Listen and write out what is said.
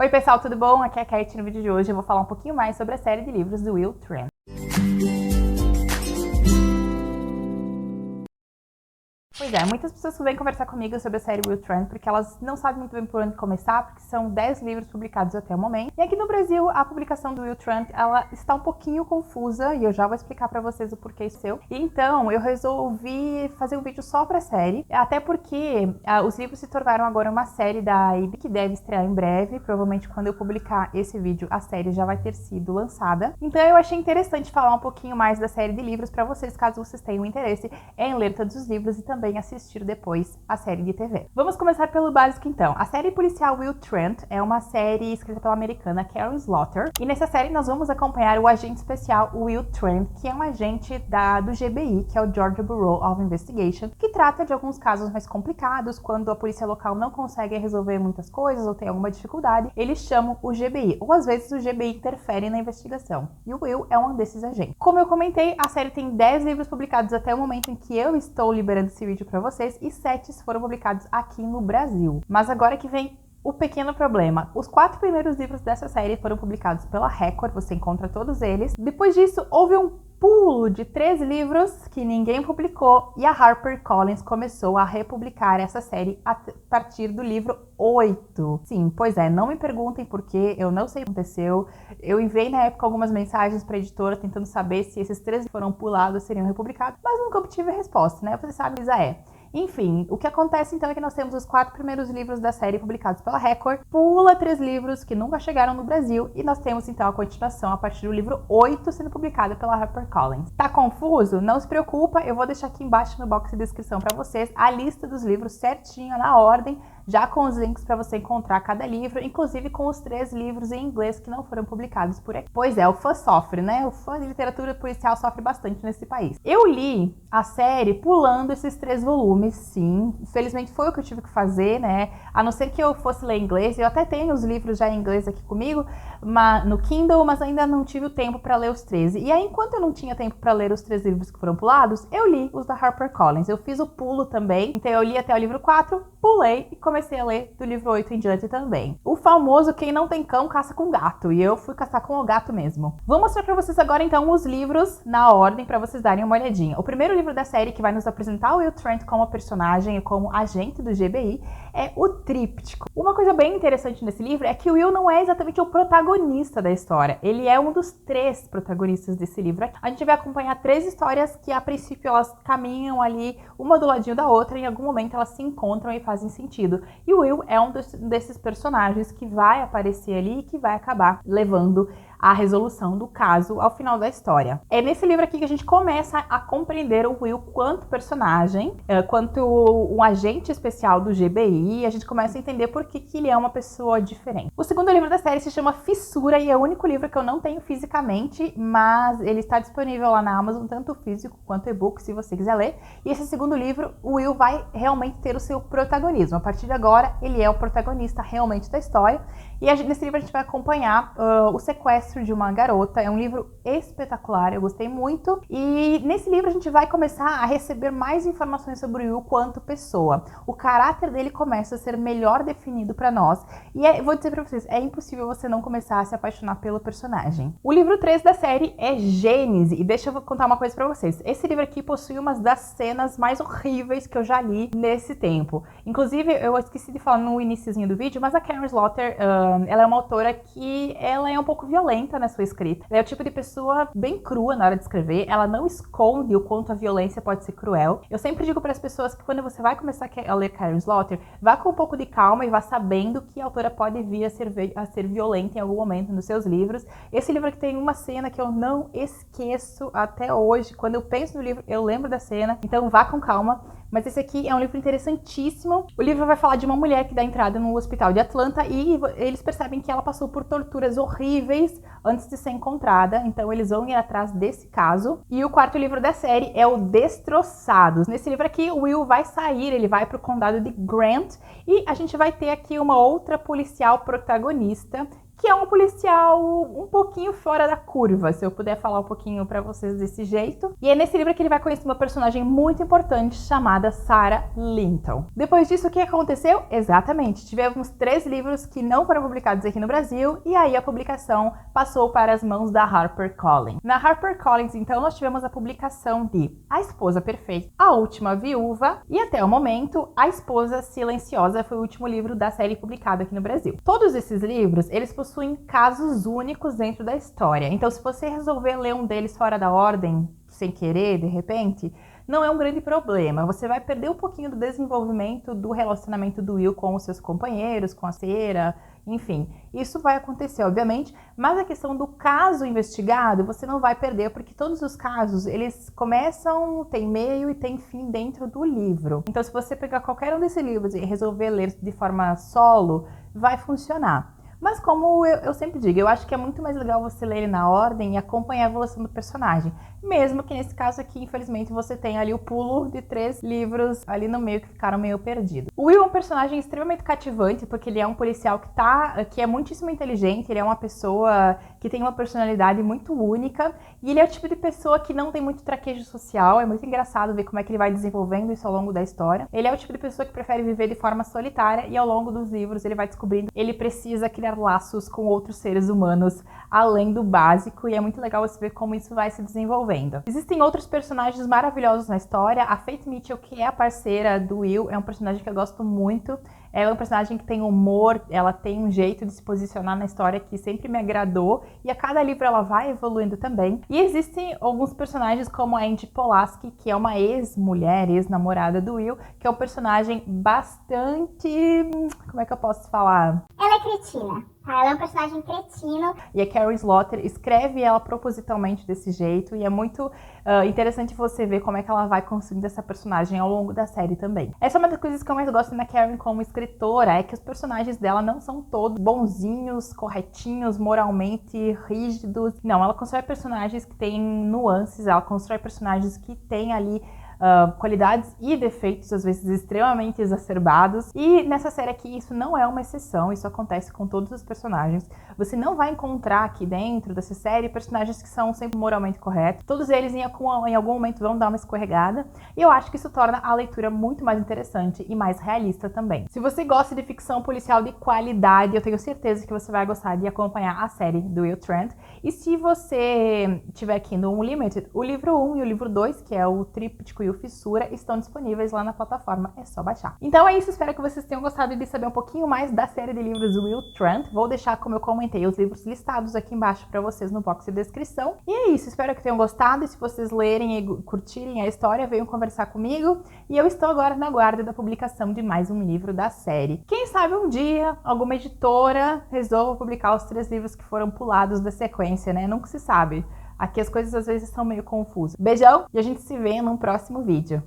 Oi pessoal, tudo bom? Aqui é a Kate. No vídeo de hoje eu vou falar um pouquinho mais sobre a série de livros do Will Trent. Pois é, muitas pessoas vêm conversar comigo sobre a série Will Trent porque elas não sabem muito bem por onde começar, porque são 10 livros publicados até o momento. E aqui no Brasil, a publicação do Will Trent, ela está um pouquinho confusa e eu já vou explicar pra vocês o porquê isso seu. E então, eu resolvi fazer um vídeo só pra série, até porque os livros se tornaram agora uma série da IB, que deve estrear em breve. Provavelmente quando eu publicar esse vídeo, a série já vai ter sido lançada. Então eu achei interessante falar um pouquinho mais da série de livros pra vocês, caso vocês tenham interesse em ler todos os livros e também assistir depois a série de TV. Vamos começar pelo básico então. A série policial Will Trent é uma série escrita pela americana Karen Slaughter, e nessa série nós vamos acompanhar o agente especial Will Trent, que é um agente do GBI, que é o Georgia Bureau of Investigation, que trata de alguns casos mais complicados, quando a polícia local não consegue resolver muitas coisas ou tem alguma dificuldade, eles chamam o GBI, ou às vezes o GBI interfere na investigação, e o Will é um desses agentes. Como eu comentei, a série tem 10 livros publicados até o momento em que eu estou liberando esse vídeo para vocês, e 7 foram publicados aqui no Brasil. Mas agora que vem o pequeno problema. Os 4 primeiros livros dessa série foram publicados pela Record, você encontra todos eles. Depois disso, houve um pulo de 3 livros que ninguém publicou, e a HarperCollins começou a republicar essa série a partir do livro 8. Sim, pois é, não me perguntem por quê, eu não sei o que aconteceu. Eu enviei na época algumas mensagens para a editora tentando saber se esses 3 foram pulados, seriam republicados, mas nunca obtive resposta, né? Você sabe, Isa é. Enfim, o que acontece então é que nós temos os 4 primeiros livros da série publicados pela Record, pula 3 livros que nunca chegaram no Brasil, e nós temos então a continuação a partir do livro 8 sendo publicado pela HarperCollins. Tá confuso? Não se preocupa, eu vou deixar aqui embaixo no box de descrição para vocês a lista dos livros certinho, na ordem, já com os links para você encontrar cada livro, inclusive com os 3 livros em inglês que não foram publicados por aqui. Pois é, o fã sofre, né? O fã de literatura policial sofre bastante nesse país. Eu li a série pulando esses 3 volumes, sim. Infelizmente foi o que eu tive que fazer, né? A não ser que eu fosse ler inglês, eu até tenho os livros já em inglês aqui comigo, no Kindle, mas ainda não tive o tempo para ler os 13. E aí, enquanto eu não tinha tempo para ler os 3 livros que foram pulados, eu li os da HarperCollins. Eu fiz o pulo também, então eu li até o livro 4, pulei e comecei a ler do livro 8 em diante também. O famoso quem não tem cão caça com gato, e eu fui caçar com o gato mesmo. Vou mostrar para vocês agora então os livros na ordem para vocês darem uma olhadinha. O primeiro livro da série que vai nos apresentar o Will Trent como personagem e como agente do GBI é o Tríptico. Uma coisa bem interessante nesse livro é que o Will não é exatamente o protagonista da história, ele é um dos 3 protagonistas desse livro. A gente vai acompanhar 3 histórias que a princípio elas caminham ali uma do ladinho da outra, e em algum momento elas se encontram e fazem sentido. E o Will é um desses personagens que vai aparecer ali e que vai acabar levando a resolução do caso ao final da história. É nesse livro aqui que a gente começa a compreender o Will quanto personagem, quanto um agente especial do GBI, e a gente começa a entender por que ele é uma pessoa diferente. O segundo livro da série se chama Fissura, e é o único livro que eu não tenho fisicamente, mas ele está disponível lá na Amazon, tanto físico quanto e-book, se você quiser ler. E esse segundo livro, o Will vai realmente ter o seu protagonismo. A partir de agora, ele é o protagonista realmente da história. E nesse livro a gente vai acompanhar o sequestro de uma garota. É um livro espetacular, eu gostei muito. E nesse livro a gente vai começar a receber mais informações sobre o Will quanto pessoa. O caráter dele começa a ser melhor definido para nós. E vou dizer para vocês, é impossível você não começar a se apaixonar pelo personagem. O livro 3 da série é Gênese. E deixa eu contar uma coisa para vocês. Esse livro aqui possui uma das cenas mais horríveis que eu já li nesse tempo. Inclusive, eu esqueci de falar no iniciozinho do vídeo, mas a Karen Slaughter, ela é uma autora que ela é um pouco violenta na sua escrita. Ela é o tipo de pessoa bem crua na hora de escrever, ela não esconde o quanto a violência pode ser cruel. Eu sempre digo para as pessoas que quando você vai começar a ler Karen Slaughter, vá com um pouco de calma e vá sabendo que a autora pode vir a ser violenta em algum momento nos seus livros. Esse livro aqui tem uma cena que eu não esqueço até hoje. Quando eu penso no livro, eu lembro da cena, então vá com calma. Mas esse aqui é um livro interessantíssimo. O livro vai falar de uma mulher que dá entrada no hospital de Atlanta e eles percebem que ela passou por torturas horríveis antes de ser encontrada. Então eles vão ir atrás desse caso. E o 4º livro da série é o Destroçados. Nesse livro aqui, o Will vai sair, ele vai para o condado de Grant e a gente vai ter aqui uma outra policial protagonista que é um policial um pouquinho fora da curva, se eu puder falar um pouquinho pra vocês desse jeito. E é nesse livro que ele vai conhecer uma personagem muito importante chamada Sarah Linton. Depois disso, o que aconteceu? Exatamente, tivemos 3 livros que não foram publicados aqui no Brasil e aí a publicação passou para as mãos da HarperCollins. Na HarperCollins, então, nós tivemos a publicação de A Esposa Perfeita, A Última Viúva e, até o momento, A Esposa Silenciosa foi o último livro da série publicado aqui no Brasil. Todos esses livros, eles possuem casos únicos dentro da história. Então, se você resolver ler um deles fora da ordem, sem querer, de repente, não é um grande problema. Você vai perder um pouquinho do desenvolvimento do relacionamento do Will com os seus companheiros, com a Sarah, enfim. Isso vai acontecer, obviamente, mas a questão do caso investigado, você não vai perder, porque todos os casos, eles começam, tem meio e tem fim dentro do livro. Então, se você pegar qualquer um desses livros e resolver ler de forma solo, vai funcionar. Mas como eu sempre digo, eu acho que é muito mais legal você ler ele na ordem e acompanhar a evolução do personagem. Mesmo que nesse caso aqui, infelizmente, você tenha ali o pulo de 3 livros ali no meio que ficaram meio perdidos. O Will é um personagem extremamente cativante, porque ele é um policial que é muitíssimo inteligente, ele é uma pessoa que tem uma personalidade muito única, e ele é o tipo de pessoa que não tem muito traquejo social, é muito engraçado ver como é que ele vai desenvolvendo isso ao longo da história. Ele é o tipo de pessoa que prefere viver de forma solitária, e ao longo dos livros ele vai descobrindo que ele precisa criar laços com outros seres humanos, além do básico, e é muito legal você ver como isso vai se desenvolvendo. Existem outros personagens maravilhosos na história. A Faith Mitchell, que é a parceira do Will, é um personagem que eu gosto muito. Ela é um personagem que tem humor, ela tem um jeito de se posicionar na história que sempre me agradou, e a cada livro ela vai evoluindo também. E existem alguns personagens como a Angie Pulaski, que é uma ex-mulher, ex-namorada do Will, que é um personagem bastante... como é que eu posso falar? Ela é cretina. Ela é um personagem cretino. E a Carrie Slaughter escreve ela propositalmente desse jeito, e é muito interessante você ver como é que ela vai construindo essa personagem ao longo da série também. Essa é uma das coisas que eu mais gosto na Carrie como escritora, é que os personagens dela não são todos bonzinhos, corretinhos, moralmente rígidos. Não, ela constrói personagens que têm nuances, ela constrói personagens que têm ali qualidades e defeitos, às vezes extremamente exacerbados. E nessa série aqui isso não é uma exceção, isso acontece com todos os personagens. Você não vai encontrar aqui dentro dessa série personagens que são sempre moralmente corretos. Todos eles em algum momento vão dar uma escorregada. E eu acho que isso torna a leitura muito mais interessante e mais realista também. Se você gosta de ficção policial de qualidade, eu tenho certeza que você vai gostar de acompanhar a série do Will Trent. E se você tiver aqui no Unlimited, o livro 1 e o livro 2, que é o Tríptico e o Fissura, estão disponíveis lá na plataforma, é só baixar. Então é isso, espero que vocês tenham gostado de saber um pouquinho mais da série de livros do Will Trent. Vou deixar, como eu comentei, os livros listados aqui embaixo para vocês no box de descrição. E é isso, espero que tenham gostado, e se vocês lerem e curtirem a história, venham conversar comigo. E eu estou agora na guarda da publicação de mais um livro da série. Quem sabe um dia alguma editora resolva publicar os 3 livros que foram pulados da sequência, né? Nunca se sabe. Aqui as coisas às vezes são meio confusas. Beijão e a gente se vê num próximo vídeo.